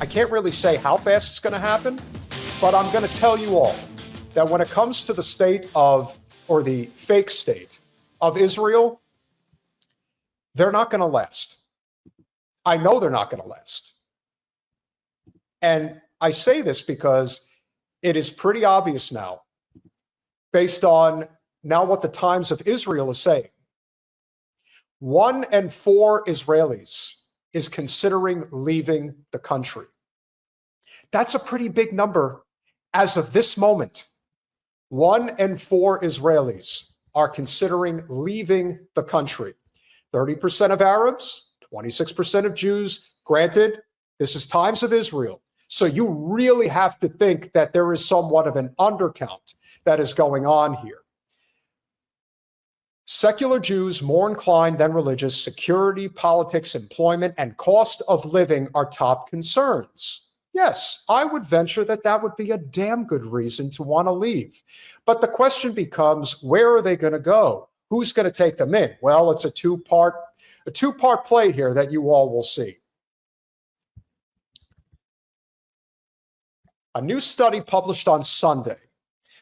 I can't really say how fast it's going to happen, but I'm going to tell you all that when it comes to the state of, or the fake state of Israel, they're not going to last. I know they're not going to last. And I say this because it is pretty obvious now, based on now what the Times of Israel is saying. 1 in 4 Israelis is considering leaving the country. That's a pretty big number as of this moment. 1 in 4 Israelis are considering leaving the country. 30% of Arabs, 26% of Jews. Granted, this is Times of Israel. So you really have to think that there is somewhat of an undercount that is going on here. Secular Jews, more inclined than religious, security, politics, employment, and cost of living are top concerns. Yes, I would venture that that would be a damn good reason to want to leave. But the question becomes, where are they going to go? Who's going to take them in? Well, it's a two-part play here that you all will see. A new study published on Sunday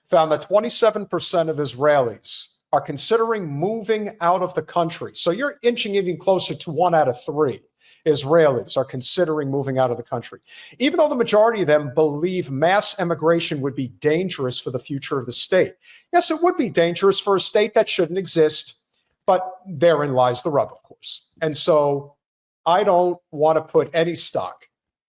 found that 27% of Israelis are considering moving out of the country. So you're inching even closer to 1 out of 3 Israelis are considering moving out of the country, even though the majority of them believe mass emigration would be dangerous for the future of the state. Yes, it would be dangerous for a state that shouldn't exist, but therein lies the rub, of course. And so I don't want to put any stock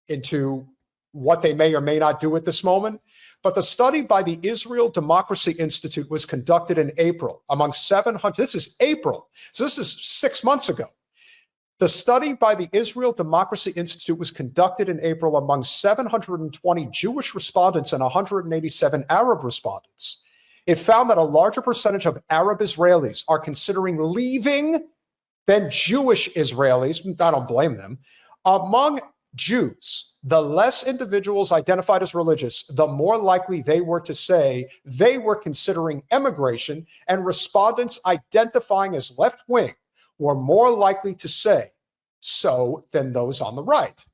into what they may or may not do at this moment. But the study by the Israel Democracy Institute was conducted in April among 700. This is April. So this is 6 months ago. The study by the Israel Democracy Institute was conducted in April among 720 Jewish respondents and 187 Arab respondents. It found that a larger percentage of Arab Israelis are considering leaving than Jewish Israelis. I don't blame them. Among Jews, the less individuals identified as religious, the more likely they were to say they were considering emigration, and respondents identifying as left-wing were more likely to say so than those on the right.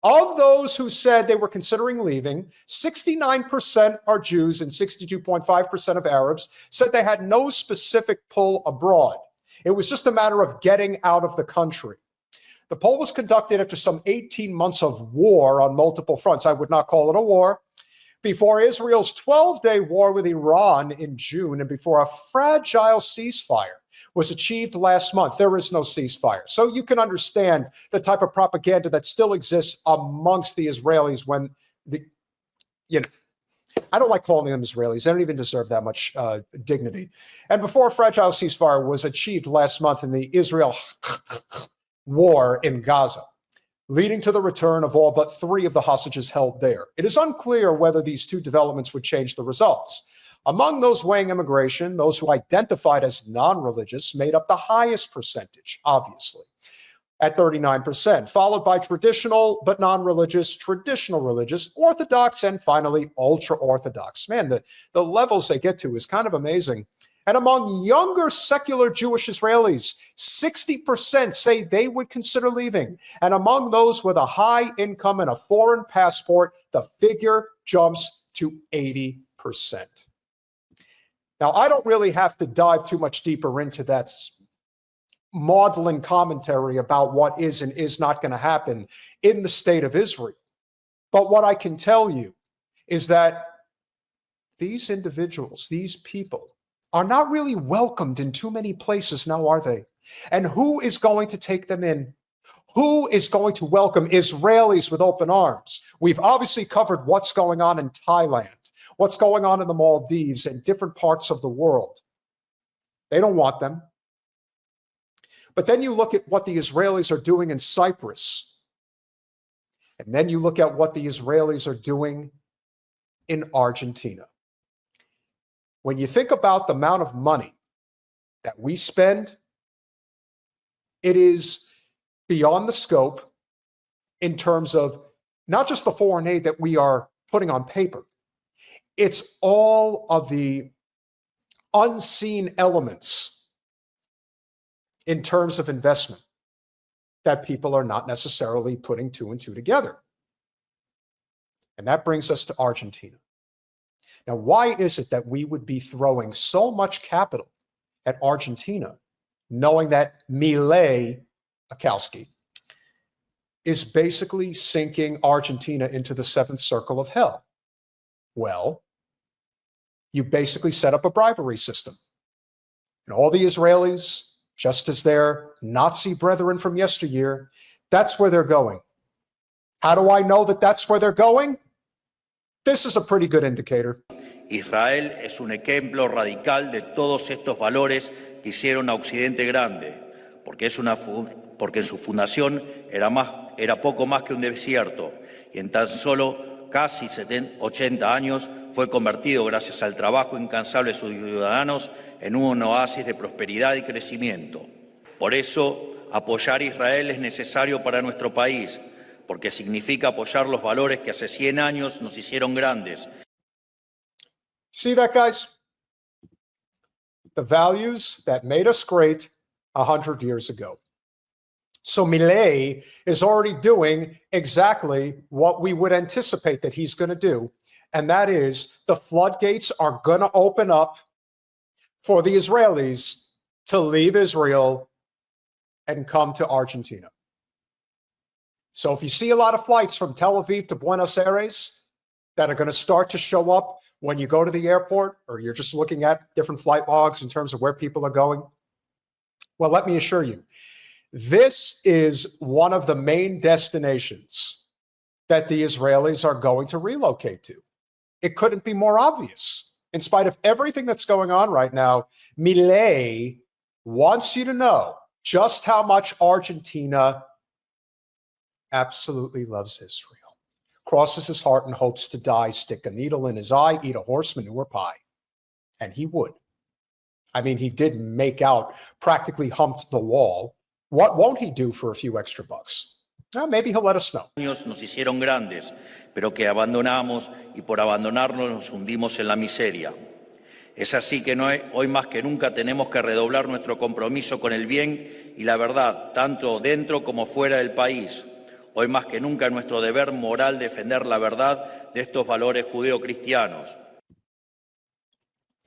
Of those who said they were considering leaving, 69% are Jews and 62.5% of Arabs said they had no specific pull abroad. It was just a matter of getting out of the country. The poll was conducted after some 18 months of war on multiple fronts. I would not call it a war. Before Israel's 12-day war with Iran in June and before a fragile ceasefire was achieved last month. There is no ceasefire. So you can understand the type of propaganda that still exists amongst the Israelis when I don't like calling them Israelis. They don't even deserve that much dignity. And before a fragile ceasefire was achieved last month in the Israel war in Gaza, leading to the return of all but 3 of the hostages held there. It is unclear whether these 2 developments would change the results. Among those weighing immigration, those who identified as non-religious made up the highest percentage, obviously, at 39%, followed by traditional but non-religious, traditional religious, Orthodox, and finally ultra-Orthodox. Man, the levels they get to is kind of amazing. And among younger secular Jewish Israelis, 60% say they would consider leaving. And among those with a high income and a foreign passport, the figure jumps to 80%. Now, I don't really have to dive too much deeper into that maudlin commentary about what is and is not going to happen in the state of Israel. But what I can tell you is that these individuals, these people, are not really welcomed in too many places now, are they? And who is going to take them in? Who is going to welcome Israelis with open arms? We've obviously covered what's going on in Thailand, what's going on in the Maldives and different parts of the world. They don't want them. But then you look at what the Israelis are doing in Cyprus. And then you look at what the Israelis are doing in Argentina. When you think about the amount of money that we spend, it is beyond the scope in terms of not just the foreign aid that we are putting on paper. It's all of the unseen elements in terms of investment that people are not necessarily putting 2 and 2 together. And that brings us to Argentina. Now, why is it that we would be throwing so much capital at Argentina, knowing that Milei Akowski is basically sinking Argentina into the seventh circle of hell? Well, you basically set up a bribery system. And all the Israelis, just as their Nazi brethren from yesteryear, that's where they're going. How do I know that that's where they're going? This is a pretty good indicator. Israel es un ejemplo radical de todos estos valores que hicieron a Occidente grande, porque en su fundación era poco más que un desierto, y en tan solo casi 80 años fue convertido, gracias al trabajo incansable de sus ciudadanos, en un oasis de prosperidad y crecimiento. Por eso, apoyar a Israel es necesario para nuestro país, porque significa apoyar los valores que hace 100 años nos hicieron grandes. See that, guys? The values that made us great 100 years ago. So Milei is already doing exactly what we would anticipate that he's going to do, and that is the floodgates are going to open up for the Israelis to leave Israel and come to Argentina. So if you see a lot of flights from Tel Aviv to Buenos Aires that are going to start to show up when you go to the airport, or you're just looking at different flight logs in terms of where people are going, well, let me assure you, this is one of the main destinations that the Israelis are going to relocate to. It couldn't be more obvious. In spite of everything that's going on right now, Milei wants you to know just how much Argentina absolutely loves Israel. Crosses his heart and hopes to die, stick a needle in his eye, eat a horse manure pie. And he would. I mean, he did make out, practically humped the wall. What won't he do for a few extra bucks? Well, maybe he'll let us know. Nos hicieron grandes, pero que abandonamos y por abandonarnos nos hundimos en la miseria. Es así que hoy más que nunca tenemos que redoblar nuestro compromiso con el bien y la verdad, tanto dentro como fuera del país. Hoy más que nunca es nuestro deber moral defender la verdad de estos valores judeo-cristianos.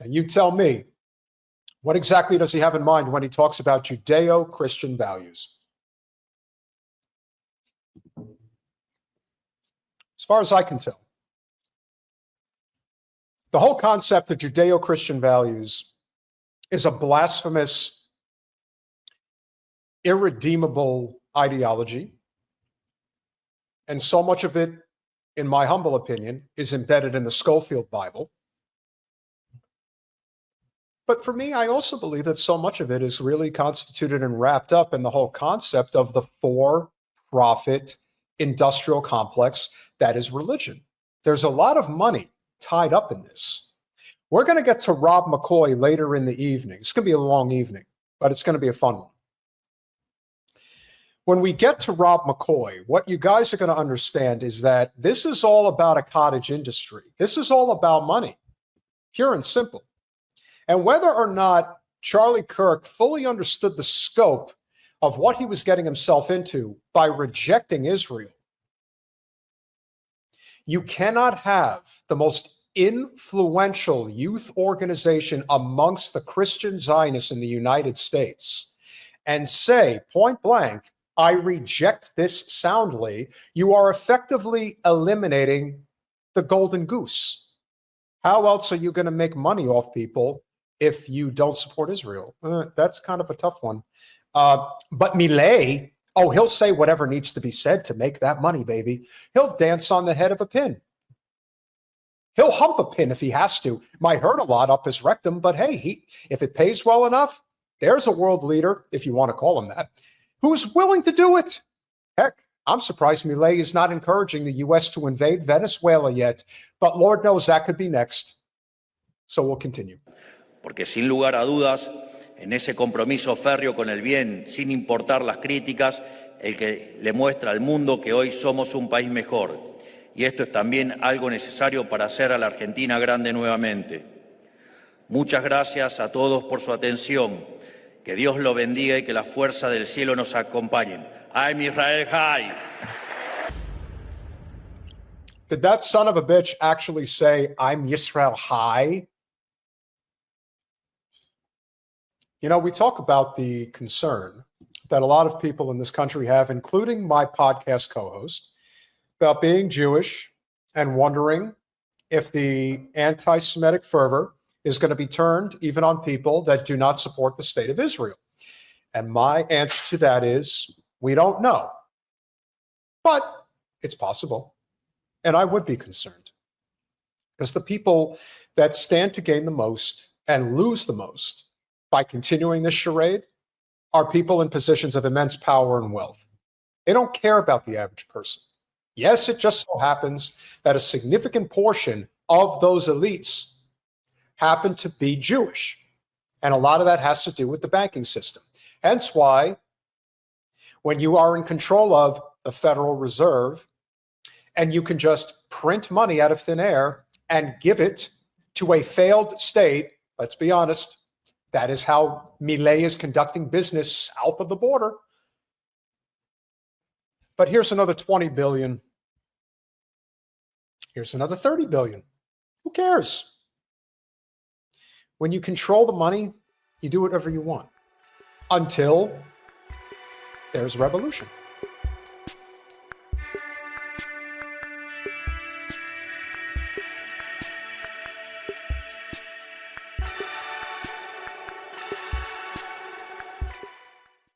And you tell me, what exactly does he have in mind when he talks about Judeo-Christian values? As far as I can tell, the whole concept of Judeo-Christian values is a blasphemous, irredeemable ideology. And so much of it, in my humble opinion, is embedded in the Schofield Bible. But for me, I also believe that so much of it is really constituted and wrapped up in the whole concept of the for-profit industrial complex that is religion. There's a lot of money tied up in this. We're going to get to Rob McCoy later in the evening. It's going to be a long evening, but it's going to be a fun one. When we get to Rob McCoy, what you guys are going to understand is that this is all about a cottage industry. This is all about money, pure and simple. And whether or not Charlie Kirk fully understood the scope of what he was getting himself into by rejecting Israel, you cannot have the most influential youth organization amongst the Christian Zionists in the United States and say, point blank, I reject this soundly. You are effectively eliminating the golden goose. How else are you going to make money off people if you don't support Israel? That's kind of a tough one. But Milei, oh, he'll say whatever needs to be said to make that money, baby. He'll dance on the head of a pin. He'll hump a pin if he has to. Might hurt a lot up his rectum, but hey, if it pays well enough, there's a world leader, if you want to call him that, who's willing to do it. Heck, I'm surprised Milei is not encouraging the U.S. to invade Venezuela yet, but Lord knows that could be next. So we'll continue. Porque sin lugar a dudas, en ese compromiso férreo con el bien, sin importar las críticas, el que le muestra al mundo que hoy somos un país mejor. Y esto es también algo necesario para hacer a la Argentina grande nuevamente. Muchas gracias a todos por su atención. Que Dios lo bendiga y que las fuerzas del cielo nos acompañen. I'm Israel High. Did that son of a bitch actually say, I'm Yisrael High? You know, we talk about the concern that a lot of people in this country have, including my podcast co-host, about being Jewish and wondering if the anti-Semitic fervor is going to be turned even on people that do not support the state of Israel. And my answer to that is, we don't know. But it's possible. And I would be concerned. Because the people that stand to gain the most and lose the most by continuing this charade are people in positions of immense power and wealth. They don't care about the average person. Yes, it just so happens that a significant portion of those elites happen to be Jewish. And a lot of that has to do with the banking system. Hence why, when you are in control of the Federal Reserve and you can just print money out of thin air and give it to a failed state, let's be honest, that is how Milei is conducting business south of the border. But here's another 20 billion. Here's another 30 billion. Who cares? When you control the money, you do whatever you want until there's revolution.